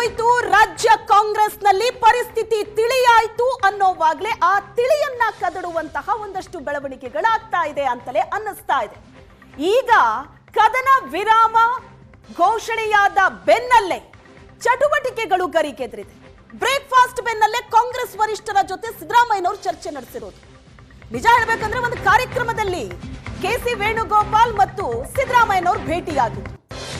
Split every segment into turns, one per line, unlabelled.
ಏನಾಗೋಯ್ತು ರಾಜ್ಯ ಕಾಂಗ್ರೆಸ್ನಲ್ಲಿ ಪರಿಸ್ಥಿತಿ ತಿಳಿಯಾಯ್ತು ಅನ್ನೋವಾಗ್ಲೇ ಆ ತಿಳಿಯನ್ನ ಕದಡುವಂತಹ ಒಂದಷ್ಟು ಬೆಳವಣಿಗೆಗಳಾಗ್ತಾ ಇದೆ ಅಂತಲೇ ಅನ್ನಿಸ್ತಾ ಇದೆ. ಈಗ ಕದನ ವಿರಾಮ ಘೋಷಣೆಯಾದ ಬೆನ್ನಲ್ಲೇ ಚಟುವಟಿಕೆಗಳು ಗರಿಗೆದರಿದೆ. ಬ್ರೇಕ್ಫಾಸ್ಟ್ ಬೆನ್ನಲ್ಲೇ ಕಾಂಗ್ರೆಸ್ ವರಿಷ್ಠರ ಜೊತೆ ಸಿದ್ದರಾಮಯ್ಯನವರು ಚರ್ಚೆ ನಡೆಸಿರೋದು. ನಿಜ ಹೇಳಬೇಕಂದ್ರೆ ಒಂದು ಕಾರ್ಯಕ್ರಮದಲ್ಲಿ ಕೆಸಿ ವೇಣುಗೋಪಾಲ್ ಮತ್ತು ಸಿದ್ದರಾಮಯ್ಯನವರು ಭೇಟಿಯಾಗಿದ್ರು.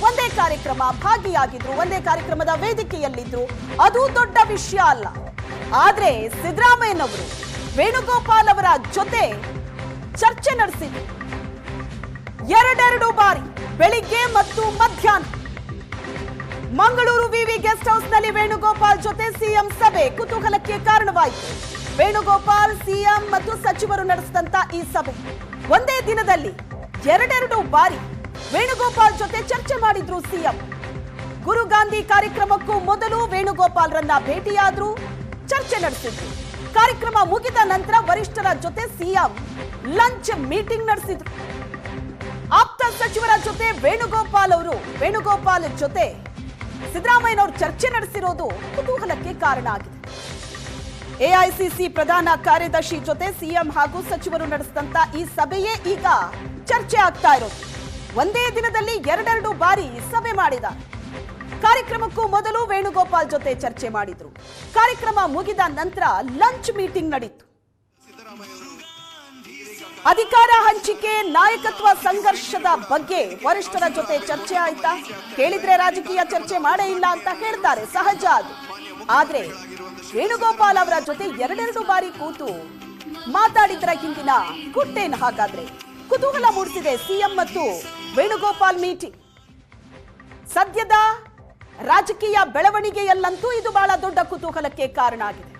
ಒಂದೇ ಕಾರ್ಯಕ್ರಮ ಭಾಗಿಯಾಗಿದ್ರು, ಒಂದೇ ಕಾರ್ಯಕ್ರಮದ ವೇದಿಕೆಯಲ್ಲಿದ್ರು. ಅದು ದೊಡ್ಡ ವಿಷಯ ಅಲ್ಲ. ಆದ್ರೆ ಸಿದ್ದರಾಮಯ್ಯನವರು ವೇಣುಗೋಪಾಲ್ ಅವರ ಜೊತೆ ಚರ್ಚೆ ನಡೆಸಿದ್ರು. ಎರಡೆರಡು ಬಾರಿ ಬೆಳಿಗ್ಗೆ ಮತ್ತು ಮಧ್ಯಾಹ್ನ ಮಂಗಳೂರು ವಿವಿ ಗೆಸ್ಟ್ ಹೌಸ್ ನಲ್ಲಿ ವೇಣುಗೋಪಾಲ್ ಜೊತೆ ಸಿಎಂ ಸಭೆ ಕುತೂಹಲಕ್ಕೆ ಕಾರಣವಾಯಿತು. ವೇಣುಗೋಪಾಲ್, ಸಿಎಂ ಮತ್ತು ಸಚಿವರು ನಡೆಸಿದಂತ ಈ ಸಭೆ ಒಂದೇ ದಿನದಲ್ಲಿ ಎರಡೆರಡು ಬಾರಿ ವೇಣುಗೋಪಾಲ್ ಜೊತೆ ಚರ್ಚೆ ಮಾಡಿದ್ರು ಸಿಎಂ. ಗುರು ಗಾಂಧಿ ಕಾರ್ಯಕ್ರಮಕ್ಕೂ ಮೊದಲು ವೇಣುಗೋಪಾಲ್ ರನ್ನ ಭೇಟಿಯಾದ್ರು, ಚರ್ಚೆ ನಡೆಸಿದ್ರು. ಕಾರ್ಯಕ್ರಮ ಮುಗಿದ ನಂತರ ವರಿಷ್ಠರ ಜೊತೆ ಸಿಎಂ ಲಂಚ್ ಮೀಟಿಂಗ್ ನಡೆಸಿದ್ರು. ಆಪ್ತ ಸಚಿವರ ಜೊತೆ ವೇಣುಗೋಪಾಲ್ ಜೊತೆ ಸಿದ್ದರಾಮಯ್ಯನವರು ಚರ್ಚೆ ನಡೆಸಿರೋದು ಕುತೂಹಲಕ್ಕೆ ಕಾರಣ ಆಗಿದೆ. ಎಐಸಿಸಿ ಪ್ರಧಾನ ಕಾರ್ಯದರ್ಶಿ ಜೊತೆ ಸಿಎಂ ಹಾಗೂ ಸಚಿವರು ನಡೆಸಿದಂತ ಈ ಸಭೆಯೇ ಈಗ ಚರ್ಚೆ ಆಗ್ತಾ ಇರೋದು. ಒಂದೇ ದಿನದಲ್ಲಿ ಎರಡೆರಡು ಬಾರಿ ಸಭೆ ಮಾಡಿದ್ದಾರೆ. ಕಾರ್ಯಕ್ರಮಕ್ಕೂ ಮೊದಲು ವೇಣುಗೋಪಾಲ್ ಜೊತೆ ಚರ್ಚೆ ಮಾಡಿದ್ರು. ಕಾರ್ಯಕ್ರಮ ಮುಗಿದ ನಂತರ ಲಂಚ್ ಮೀಟಿಂಗ್ ನಡೆಯಿತು. ಅಧಿಕಾರ ಹಂಚಿಕೆ, ನಾಯಕತ್ವ ಸಂಘರ್ಷದ ಬಗ್ಗೆ ವರಿಷ್ಠರ ಜೊತೆ ಚರ್ಚೆ ಆಯ್ತಾ? ಕೇಳಿದ್ರೆ ರಾಜಕೀಯ ಚರ್ಚೆ ಮಾಡೇ ಇಲ್ಲ ಅಂತ ಹೇಳ್ತಾರೆ, ಸಹಜ ಅದು. ಆದ್ರೆ ವೇಣುಗೋಪಾಲ್ ಅವರ ಜೊತೆ ಎರಡೆರಡು ಬಾರಿ ಕೂತು ಮಾತಾಡಿದ್ರ ಹಿಂದಿನ ಗುಟ್ಟೇನು ಹಾಗಾದ್ರೆ? ಕುತೂಹಲ ಮೂಡಿಸಿದೆ ಸಿಎಂ ಮತ್ತು ವೇಣುಗೋಪಾಲ್ ಮೀಟಿಂಗ್. ಸದ್ಯದ ರಾಜಕೀಯ ಬೆಳವಣಿಗೆಯಲ್ಲಂತೂ ಇದು ಬಹಳ ದೊಡ್ಡ ಕುತೂಹಲಕ್ಕೆ ಕಾರಣ ಆಗಿದೆ.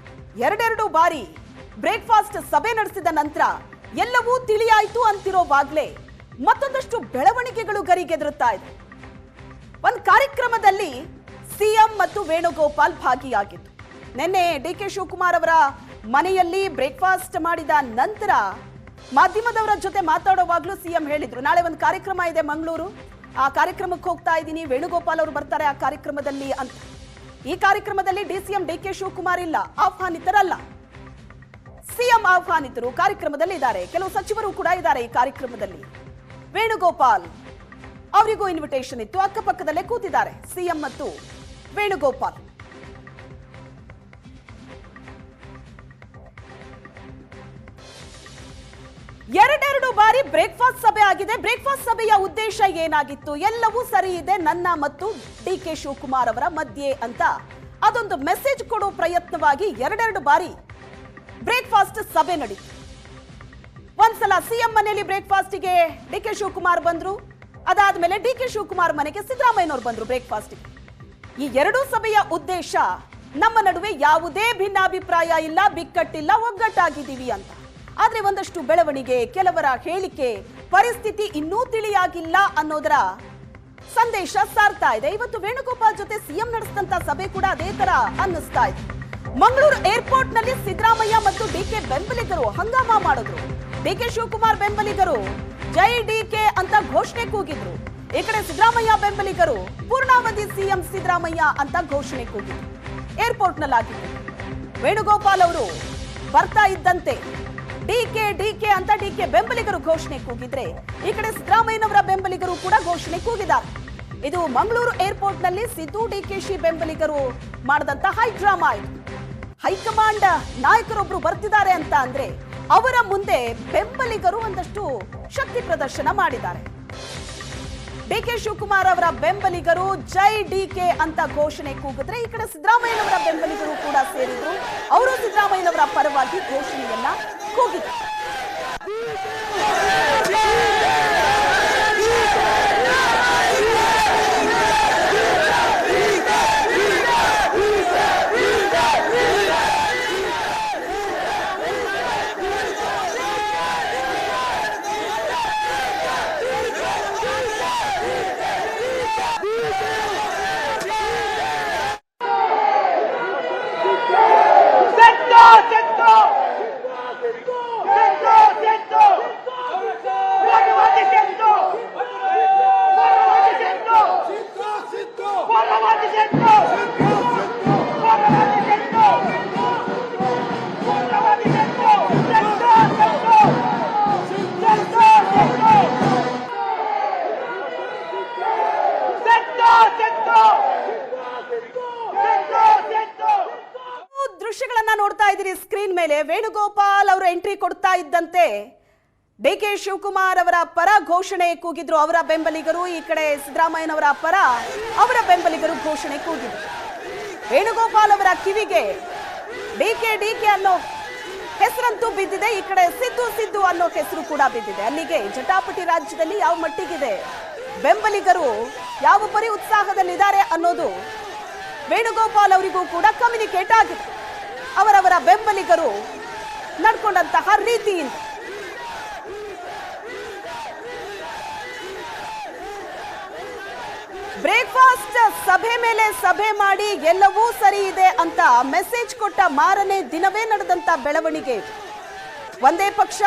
ಎರಡೆರಡು ಬಾರಿ ಬ್ರೇಕ್ಫಾಸ್ಟ್ ಸಭೆ ನಡೆಸಿದ ನಂತರ ಎಲ್ಲವೂ ತಿಳಿಯಾಯ್ತು ಅಂತಿರೋವಾಗ್ಲೇ ಮತ್ತೊಂದಷ್ಟು ಬೆಳವಣಿಗೆಗಳು ಗರಿಗೆದರುತ್ತಾ ಇದೆ. ಒಂದು ಕಾರ್ಯಕ್ರಮದಲ್ಲಿ ಸಿಎಂ ಮತ್ತು ವೇಣುಗೋಪಾಲ್ ಭಾಗಿಯಾಗಿತ್ತು. ನಿನ್ನೆ ಡಿಕೆ ಶಿವಕುಮಾರ್ ಅವರ ಮನೆಯಲ್ಲಿ ಬ್ರೇಕ್ಫಾಸ್ಟ್ ಮಾಡಿದ ನಂತರ ಮಾಧ್ಯಮದವರ ಜೊತೆ ಮಾತಾಡುವಾಗ್ಲೂ ಸಿಎಂ ಹೇಳಿದ್ರು, ನಾಳೆ ಒಂದು ಕಾರ್ಯಕ್ರಮ ಇದೆ ಮಂಗಳೂರು, ಆ ಕಾರ್ಯಕ್ರಮಕ್ಕೆ ಹೋಗ್ತಾ ಇದ್ದೀನಿ, ವೇಣುಗೋಪಾಲ್ ಅವರು ಬರ್ತಾರೆ ಆ ಕಾರ್ಯಕ್ರಮದಲ್ಲಿ ಅಂತ. ಈ ಕಾರ್ಯಕ್ರಮದಲ್ಲಿ ಡಿಸಿಎಂ ಡಿಕೆ ಶಿವಕುಮಾರ್ ಇಲ್ಲ, ಆಹ್ವಾನಿತರಲ್ಲ. ಸಿಎಂ ಆಹ್ವಾನಿತರು ಕಾರ್ಯಕ್ರಮದಲ್ಲಿ ಇದ್ದಾರೆ. ಕೆಲವು ಸಚಿವರು ಕೂಡ ಇದ್ದಾರೆ ಈ ಕಾರ್ಯಕ್ರಮದಲ್ಲಿ. ವೇಣುಗೋಪಾಲ್ ಅವರಿಗೂ ಇನ್ವಿಟೇಷನ್ ಇತ್ತು. ಅಕ್ಕಪಕ್ಕದಲ್ಲೇ ಕೂತಿದ್ದಾರೆ ಸಿಎಂ ಮತ್ತು ವೇಣುಗೋಪಾಲ್. ಎರಡೆರಡು ಬಾರಿ ಬ್ರೇಕ್ಫಾಸ್ಟ್ ಸಭೆ ಆಗಿದೆ. ಬ್ರೇಕ್ಫಾಸ್ಟ್ ಸಭೆಯ ಉದ್ದೇಶ ಏನಾಗಿತ್ತು? ಎಲ್ಲವೂ ಸರಿ ಇದೆ ನನ್ನ ಮತ್ತು ಡಿಕೆ ಶಿವಕುಮಾರ್ ಅವರ ಮಧ್ಯೆ ಅಂತ ಅದೊಂದು ಮೆಸೇಜ್ ಕೊಡೋ ಪ್ರಯತ್ನವಾಗಿ ಎರಡೆರಡು ಬಾರಿ ಬ್ರೇಕ್ಫಾಸ್ಟ್ ಸಭೆ ನಡೀತು. ಒಂದ್ಸಲ ಸಿಎಂ ಮನೆಯಲ್ಲಿ ಬ್ರೇಕ್ಫಾಸ್ಟ್ಗೆ ಡಿಕೆ ಶಿವಕುಮಾರ್ ಬಂದ್ರು. ಅದಾದ್ಮೇಲೆ ಡಿಕೆ ಶಿವಕುಮಾರ್ ಮನೆಗೆ ಸಿದ್ದರಾಮಯ್ಯನವರು ಬಂದ್ರು ಬ್ರೇಕ್ಫಾಸ್ಟ್ಗೆ. ಈ ಎರಡೂ ಸಭೆಯ ಉದ್ದೇಶ ನಮ್ಮ ನಡುವೆ ಯಾವುದೇ ಭಿನ್ನಾಭಿಪ್ರಾಯ ಇಲ್ಲ, ಬಿಕ್ಕಟ್ಟಿಲ್ಲ, ಒಗ್ಗಟ್ಟಾಗಿದ್ದೀವಿ ಅಂತ. ಆದ್ರೆ ಒಂದಷ್ಟು ಬೆಳವಣಿಗೆ, ಕೆಲವರ ಹೇಳಿಕೆ, ಪರಿಸ್ಥಿತಿ ಇನ್ನೂ ತಿಳಿಯಾಗಿಲ್ಲ ಅನ್ನೋದರ ಸಂದೇಶ ಸಾರ್ತಾ ಇದೆ. ಇವತ್ತು ವೇಣುಗೋಪಾಲ್ ಜೊತೆ ಸಿಎಂ ನಡೆಸಿದಂತ ಸಭೆ ಕೂಡ ಅದೇ ತರ ಅನ್ನಿಸ್ತಾ ಇದೆ. ಮಂಗಳೂರು ಏರ್ಪೋರ್ಟ್ ನಲ್ಲಿ ಸಿದ್ದರಾಮಯ್ಯ ಮತ್ತು ಡಿಕೆ ಬೆಂಬಲಿಗರು ಹಂಗಾಮ ಮಾಡಿದ್ರು. ಡಿಕೆ ಶಿವಕುಮಾರ್ ಬೆಂಬಲಿಗರು ಜೈ ಡಿಕೆ ಅಂತ ಘೋಷಣೆ ಕೂಗಿದ್ರು. ಈ ಕಡೆ ಸಿದ್ದರಾಮಯ್ಯ ಬೆಂಬಲಿಗರು ಪೂರ್ಣಾವಧಿ ಸಿಎಂ ಸಿದ್ದರಾಮಯ್ಯ ಅಂತ ಘೋಷಣೆ ಕೂಗಿದ್ರು. ಏರ್ಪೋರ್ಟ್ ನಲ್ಲಾಗಿತ್ತು. ವೇಣುಗೋಪಾಲ್ ಅವರು ಬರ್ತಾ ಇದ್ದಂತೆ ಡಿಕೆ ಡಿಕೆ ಅಂತ ಡಿಕೆ ಬೆಂಬಲಿಗರು ಘೋಷಣೆ ಕೂಗಿದ್ರೆ, ಈ ಕಡೆ ಸಿದ್ದರಾಮಯ್ಯನವರ ಬೆಂಬಲಿಗರು ಕೂಡ ಘೋಷಣೆ ಕೂಗಿದ್ದಾರೆ. ಇದು ಮಂಗಳೂರು ಏರ್ಪೋರ್ಟ್ ನಲ್ಲಿ ಸಿದ್ದು ಡಿಕೆಶಿ ಬೆಂಬಲಿಗರು ಮಾಡಿದಂತ ಹೈ ಡ್ರಾಮಾ ಇದು. ಹೈಕಮಾಂಡ್ ನಾಯಕರೊಬ್ರು ಬರ್ತಿದ್ದಾರೆ ಅಂತ ಅಂದ್ರೆ ಅವರ ಮುಂದೆ ಬೆಂಬಲಿಗರು ಒಂದಷ್ಟು ಶಕ್ತಿ ಪ್ರದರ್ಶನ ಮಾಡಿದ್ದಾರೆ. ಡಿಕೆ ಶಿವಕುಮಾರ್ ಅವರ ಬೆಂಬಲಿಗರು ಜೈ ಡಿಕೆ ಅಂತ ಘೋಷಣೆ ಕೂಗಿದ್ರೆ, ಈ ಕಡೆ ಸಿದ್ದರಾಮಯ್ಯನವರ ಬೆಂಬಲಿಗರು ಕೂಡ ಸೇರಿದ್ರು. ಅವರು ಸಿದ್ದರಾಮಯ್ಯನವರ ಪರವಾಗಿ ಘೋಷಣೆಯನ್ನ ಕೂಗಿದ್ರು. ದೃಶ್ಯಗಳನ್ನ ನೋಡ್ತಾ ಇದ್ದೀರಿ ಸ್ಕ್ರೀನ್ ಮೇಲೆ. ವೇಣುಗೋಪಾಲ್ ಅವರು ಎಂಟ್ರಿ ಕೊಡ್ತಾ ಇದ್ದಂತೆ ಡಿಕೆ ಶಿವಕುಮಾರ್ ಅವರ ಪರ ಘೋಷಣೆ ಕೂಗಿದ್ರು ಅವರ ಬೆಂಬಲಿಗರು, ಈ ಕಡೆ ಸಿದ್ದರಾಮಯ್ಯನವರ ಪರ ಅವರ ಬೆಂಬಲಿಗರು ಘೋಷಣೆ ಕೂಗಿದ್ರು. ವೇಣುಗೋಪಾಲ್ ಅವರ ಕಿವಿಗೆ ಡಿಕೆ ಅನ್ನೋ ಹೆಸರಂತೂ ಬಿದ್ದಿದೆ, ಈ ಕಡೆ ಸಿದ್ದು ಅನ್ನೋ ಹೆಸರು ಕೂಡ ಬಿದ್ದಿದೆ. ಅಲ್ಲಿಗೆ ಜಟಾಪಟಿ ರಾಜ್ಯದಲ್ಲಿ ಯಾವ ಮಟ್ಟಿಗಿದೆ, ಬೆಂಬಲಿಗರು ಯಾವ ಪರಿ ಉತ್ಸಾಹದಲ್ಲಿದ್ದಾರೆ ಅನ್ನೋದು ವೇಣುಗೋಪಾಲ್ ಅವರಿಗೂ ಕೂಡ ಕಮ್ಯುನಿಕೇಟ್ ಆಗಿದೆ. ಅವರವರ ಬೆಂಬಲಿಗರು ನಡ್ಕೊಂಡಂತಹ ರೀತಿಯಿಂದ ಬ್ರೇಕ್ಫಾಸ್ಟ್ ಸಭೆ ಮೇಲೆ ಸಭೆ ಮಾಡಿ ಎಲ್ಲವೂ ಸರಿ ಇದೆ ಅಂತ ಮೆಸೇಜ್ ಕೊಟ್ಟ ಮಾರನೇ ದಿನವೇ ನಡೆದಂತ ಬೆಳವಣಿಗೆ. ಒಂದೇ ಪಕ್ಷ,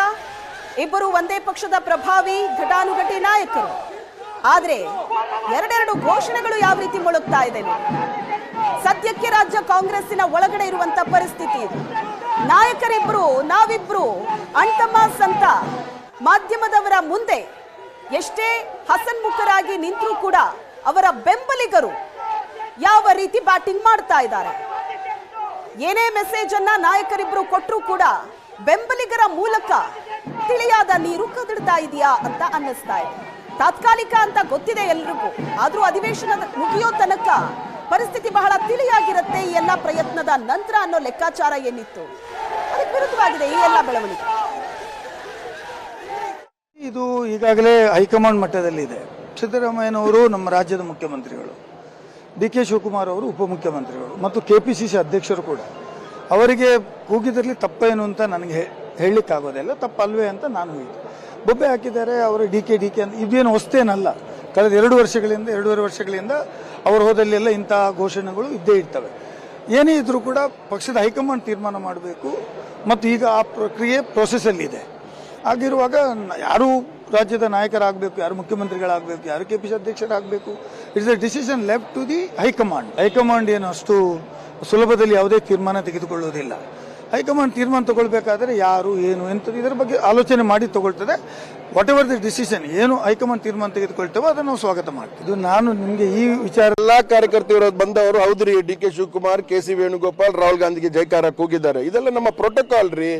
ಇಬ್ಬರು ಒಂದೇ ಪಕ್ಷದ ಪ್ರಭಾವಿ ಘಟಾನುಘಟಿ ನಾಯಕರು. ಆದ್ರೆ ಎರಡೆರಡು ಘೋಷಣೆಗಳು ಯಾವ ರೀತಿ ಮೊಳಗ್ತಾ ಇದೆ. ಸದ್ಯಕ್ಕೆ ರಾಜ್ಯ ಕಾಂಗ್ರೆಸ್ಸಿನ ಒಳಗಡೆ ಇರುವಂತ ಪರಿಸ್ಥಿತಿ ಇದು. ನಾಯಕರಿಬ್ರು ನಾವಿಬ್ರು ಅಣ್ತಮ್ಮಾಸ್ ಅಂತ ಮಾಧ್ಯಮದವರ ಮುಂದೆ ಎಷ್ಟೇ ಹಸನ್ಮುಖರಾಗಿ ನಿಂತರೂ ಕೂಡ ಅವರ ಬೆಂಬಲಿಗರು ಯಾವ ರೀತಿ ಬ್ಯಾಟಿಂಗ್ ಮಾಡ್ತಾ ಇದ್ದಾರೆ. ಏನೇ ಮೆಸೇಜ್ ಅನ್ನ ನಾಯಕರಿಬ್ರು ಕೊಟ್ಟರು ಕೂಡ ಬೆಂಬಲಿಗರ ಮೂಲಕ ತಿಳಿಯಾದ ನೀರು ಕದಡ್ತಾ ಇದೆಯಾ ಅಂತ ಅನ್ನಿಸ್ತಾ ಇದೆ. ತಾತ್ಕಾಲಿಕ ಅಂತ ಗೊತ್ತಿದೆ ಎಲ್ರಿಗೂ, ಆದ್ರೂ ಅಧಿವೇಶನ ಮುಗಿಯೋ ತನಕ ಪರಿಸ್ಥಿತಿ ಬಹಳ ತಿಳಿಯಾಗಿರುತ್ತೆ ಈ ಎಲ್ಲ ಪ್ರಯತ್ನದ ನಂತರ ಅನ್ನೋ ಲೆಕ್ಕಾಚಾರ ಏನಿತ್ತು, ಅದಕ್ಕೆ ವಿರುದ್ಧವಾಗಿದೆ ಈ ಎಲ್ಲ ಬೆಳವಣಿಗೆ.
ಇದು ಈಗಾಗಲೇ ಹೈಕಮಾಂಡ್ ಮಟ್ಟದಲ್ಲಿದೆ. ಸಿದ್ದರಾಮಯ್ಯನವರು ನಮ್ಮ ರಾಜ್ಯದ ಮುಖ್ಯಮಂತ್ರಿಗಳು, ಡಿಕೆ ಶಿವಕುಮಾರ್ ಅವರು ಉಪಮುಖ್ಯಮಂತ್ರಿಗಳು ಮತ್ತು ಕೆಪಿಸಿಸಿ ಅಧ್ಯಕ್ಷರು ಕೂಡ. ಅವರಿಗೆ ಕೂಗಿದ್ರಲ್ಲಿ ತಪ್ಪೇನು ಅಂತ ನನಗೆ ಹೇಳಲಿಕ್ಕಾಗೋದಿಲ್ಲ, ತಪ್ಪಲ್ವೇ ಅಂತ ನಾನು ಹೇಳಿದೆ. ಬೊಬ್ಬೆ ಹಾಕಿದ್ದಾರೆ ಅವರು ಡಿಕೆ ಅಂತ. ಇದೇನು ಹೊಸ್ತೇನಲ್ಲ, ಕಳೆದ 2 ವರ್ಷಗಳಿಂದ ಅವರು ಹೋದಲ್ಲೆಲ್ಲ ಇಂತಹ ಘೋಷಣೆಗಳು ಇದ್ದೇ ಇರ್ತವೆ. ಏನೇ ಇದ್ರೂ ಕೂಡ ಪಕ್ಷದ ಹೈಕಮಾಂಡ್ ತೀರ್ಮಾನ ಮಾಡಬೇಕು ಮತ್ತು ಈಗ ಆ ಪ್ರಕ್ರಿಯೆ ಪ್ರೊಸೆಸ್ಸಲ್ಲಿದೆ. ಆಗಿರುವಾಗ ಯಾರು ರಾಜ್ಯದ ನಾಯಕರಾಗಬೇಕು, ಯಾರು ಮುಖ್ಯಮಂತ್ರಿಗಳಾಗಬೇಕು, ಯಾರು ಕೆಪಿಸಿ ಅಧ್ಯಕ್ಷರಾಗಬೇಕು, it's a decision left to the high command. High command ಏನು ಅಷ್ಟು ಸುಲಭದಲ್ಲಿ ಯಾವುದೇ ತೀರ್ಮಾನ ತೆಗೆದುಕೊಳ್ಳುವುದಿಲ್ಲ. ಹೈಕಮಾಂಡ್ ತೀರ್ಮಾನ ತಗೊಳ್ಬೇಕಾದ್ರೆ ಯಾರು ಏನು ಎಂತ ಇದರ ಬಗ್ಗೆ ಆಲೋಚನೆ ಮಾಡಿ ತಗೊಳ್ತದೆ. ವಾಟ್ ಎವರ್ ದಿ ಡಿಸಿಷನ್ ಏನು ಹೈಕಮಾಂಡ್ ತೀರ್ಮಾನ ತೆಗೆದುಕೊಳ್ತೇವೋ ಅದನ್ನು ನಾವು ಸ್ವಾಗತ ಮಾಡ್ತೀವಿ. ಇದು ನಾನು ನಿಮಗೆ ಈ ವಿಚಾರ
ಎಲ್ಲಾ ಕಾರ್ಯಕರ್ತರು ಬಂದವರು ಹೌದ್ರಿ, ಡಿಕೆ ಶಿವಕುಮಾರ್, ಕೆಸಿ ವೇಣುಗೋಪಾಲ್, ರಾಹುಲ್ ಗಾಂಧಿಗೆ ಜೈಕಾರ ಕೂಗಿದ್ದಾರೆ. ಇದೆಲ್ಲ ನಮ್ಮ ಪ್ರೋಟೋಕಾಲ್ ರೀ.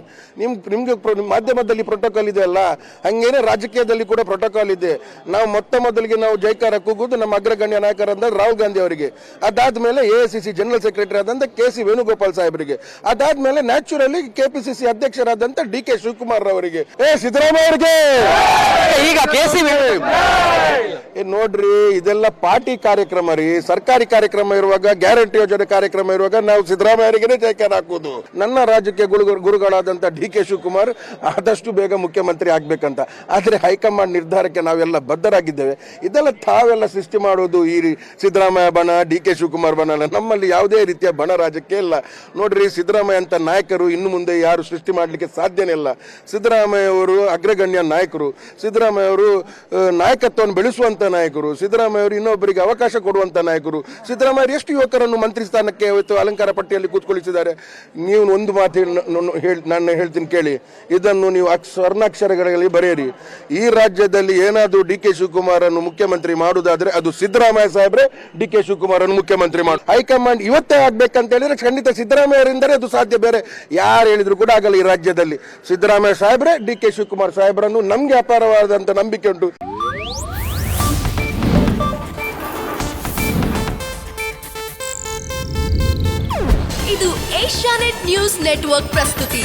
ನಿಮ್ಗೆ ಮಾಧ್ಯಮದಲ್ಲಿ ಪ್ರೋಟೋಕಾಲ್ ಇದೆ ಅಲ್ಲ, ಹಂಗೇನೆ ರಾಜಕೀಯದಲ್ಲಿ ಕೂಡ ಪ್ರೋಟೋಕಾಲ್ ಇದೆ. ನಾವು ಮೊದಲಿಗೆ ನಾವು ಜೈಕಾರ ಕೂಗುದು ನಮ್ಮ ಅಗ್ರಗಣ್ಯ ನಾಯಕರಾದ ರಾಹುಲ್ ಗಾಂಧಿ ಅವರಿಗೆ, ಅದಾದ್ಮೇಲೆ ಎಐಸಿಸಿ ಜನರಲ್ ಸೆಕ್ರೆಟರಿ ಆದಂತ ಕೆಸಿ ವೇಣುಗೋಪಾಲ್ ಸಾಹೇಬರಿಗೆ, ಅದಾದ್ಮೇಲೆ ನ್ಯಾಚುರಲಿ ಕೆಪಿಸಿಸಿ ಅಧ್ಯಕ್ಷರಾದಂತ ಡಿಕೆ ಶಿವಕುಮಾರ್ ಅವರಿಗೆ, ಸಿದ್ದರಾಮಯ್ಯ ಅವರಿಗೆ, ಈಗ ಕೆಸಿ ನೋಡ್ರಿ. ಇದೆಲ್ಲ ಪಾರ್ಟಿ ಕಾರ್ಯಕ್ರಮ ರೀ. ಸರ್ಕಾರಿ ಕಾರ್ಯಕ್ರಮ ಇರುವಾಗ, ಗ್ಯಾರಂಟಿ ಯೋಜನೆ ಕಾರ್ಯಕ್ರಮ ಇರುವಾಗ ನಾವು ಸಿದ್ದರಾಮಯ್ಯರಿಗೆ ಜೈಕಾರ ಹಾಕುದು. ನನ್ನ ರಾಜ್ಯಕ್ಕೆ ಗುರುಗಳಾದಂತ ಡಿಕೆ ಶಿವಕುಮಾರ್ ಆದಷ್ಟು ಬೇಗ ಮುಖ್ಯಮಂತ್ರಿ ಆಗ್ಬೇಕಂತ. ಆದ್ರೆ ಹೈಕಮಾಂಡ್ ನಿರ್ಧಾರಕ್ಕೆ ನಾವೆಲ್ಲ ಬದ್ಧರಾಗಿದ್ದೇವೆ. ಇದೆಲ್ಲ ತಾವೆಲ್ಲ ಸೃಷ್ಟಿ ಮಾಡೋದು ಈ ಸಿದ್ದರಾಮಯ್ಯ ಬಣ, ಡಿಕೆ ಶಿವಕುಮಾರ್ ಬಣ. ನಮ್ಮಲ್ಲಿ ಯಾವುದೇ ರೀತಿಯ ಬಣ ರಾಜಕೀಯ ಇಲ್ಲ. ನೋಡ್ರಿ, ಸಿದ್ದರಾಮಯ್ಯ ಅಂತ ನಾಯಕರು ಇನ್ನು ಮುಂದೆ ಯಾರು ಸೃಷ್ಟಿ ಮಾಡಲಿಕ್ಕೆ ಸಾಧ್ಯನೇ ಇಲ್ಲ. ಸಿದ್ದರಾಮಯ್ಯ ಅವರು ಅಗ್ರಗಣ್ಯ ನಾಯಕರು, ಸಿದ್ದರಾಮಯ್ಯ ಅವರು ನಾಯಕತ್ವವನ್ನು ಬೆಳೆಸುವಂತ ನಾಯಕರು, ಸಿದ್ದರಾಮಯ್ಯ ಅವರು ಇನ್ನೊಬ್ಬರಿಗೆ ಅವಕಾಶ ಕೊಡುವಂತ ನಾಯಕರು. ಸಿದ್ದರಾಮಯ್ಯ ಎಷ್ಟು ಯುವಕರನ್ನು ಮಂತ್ರಿ ಸ್ಥಾನಕ್ಕೆ ಇವತ್ತು ಅಲಂಕಾರ ಪಟ್ಟಿಯಲ್ಲಿ ಕೂತ್ಕೊಳ್ಳಿಸಿದ್ದಾರೆ. ನೀವು ಒಂದು ಮಾತು ನಾನು ಹೇಳ್ತೀನಿ ಕೇಳಿ, ಇದನ್ನು ನೀವು ಸ್ವರ್ಣಾಕ್ಷರಗಳಲ್ಲಿ ಬರೆಯಿರಿ. ಈ ರಾಜ್ಯದಲ್ಲಿ ಏನಾದರೂ ಡಿಕೆ ಶಿವಕುಮಾರ್ ಅನ್ನು ಮುಖ್ಯಮಂತ್ರಿ ಮಾಡುವುದಾದ್ರೆ ಅದು ಸಿದ್ದರಾಮಯ್ಯ ಸಾಹೇಬ್ರೆ ಡಿಕೆ ಶಿವಕುಮಾರ್ ಅನ್ನು ಮುಖ್ಯಮಂತ್ರಿ ಮಾಡಿ. ಹೈಕಮಾಂಡ್ ಇವತ್ತೇ ಆಗ್ಬೇಕಂತ ಹೇಳಿದ್ರೆ ಖಂಡಿತ ಸಿದ್ದರಾಮಯ್ಯರಿಂದಲೇ ಅದು ಸಾಧ್ಯ, ಬೇರೆ ಯಾರು ಹೇಳಿದ್ರು ಕೂಡ ಆಗಲ್ಲ. ಈ ರಾಜ್ಯದಲ್ಲಿ ಸಿದ್ದರಾಮಯ್ಯ ಸಾಹೇಬ್ರೆ ಡಿಕೆ ಶಿವಕುಮಾರ್ ಸಾಹೇಬ್ರನ್ನು ನಮ್ಗೆ ಅಪಾರವಾದಂತ ನಂಬಿಕೆ ಉಂಟು.
ಇದು ಏಷ್ಯಾನೆಟ್ ನ್ಯೂಸ್ ನೆಟ್ವರ್ಕ್ ಪ್ರಸ್ತುತಿ.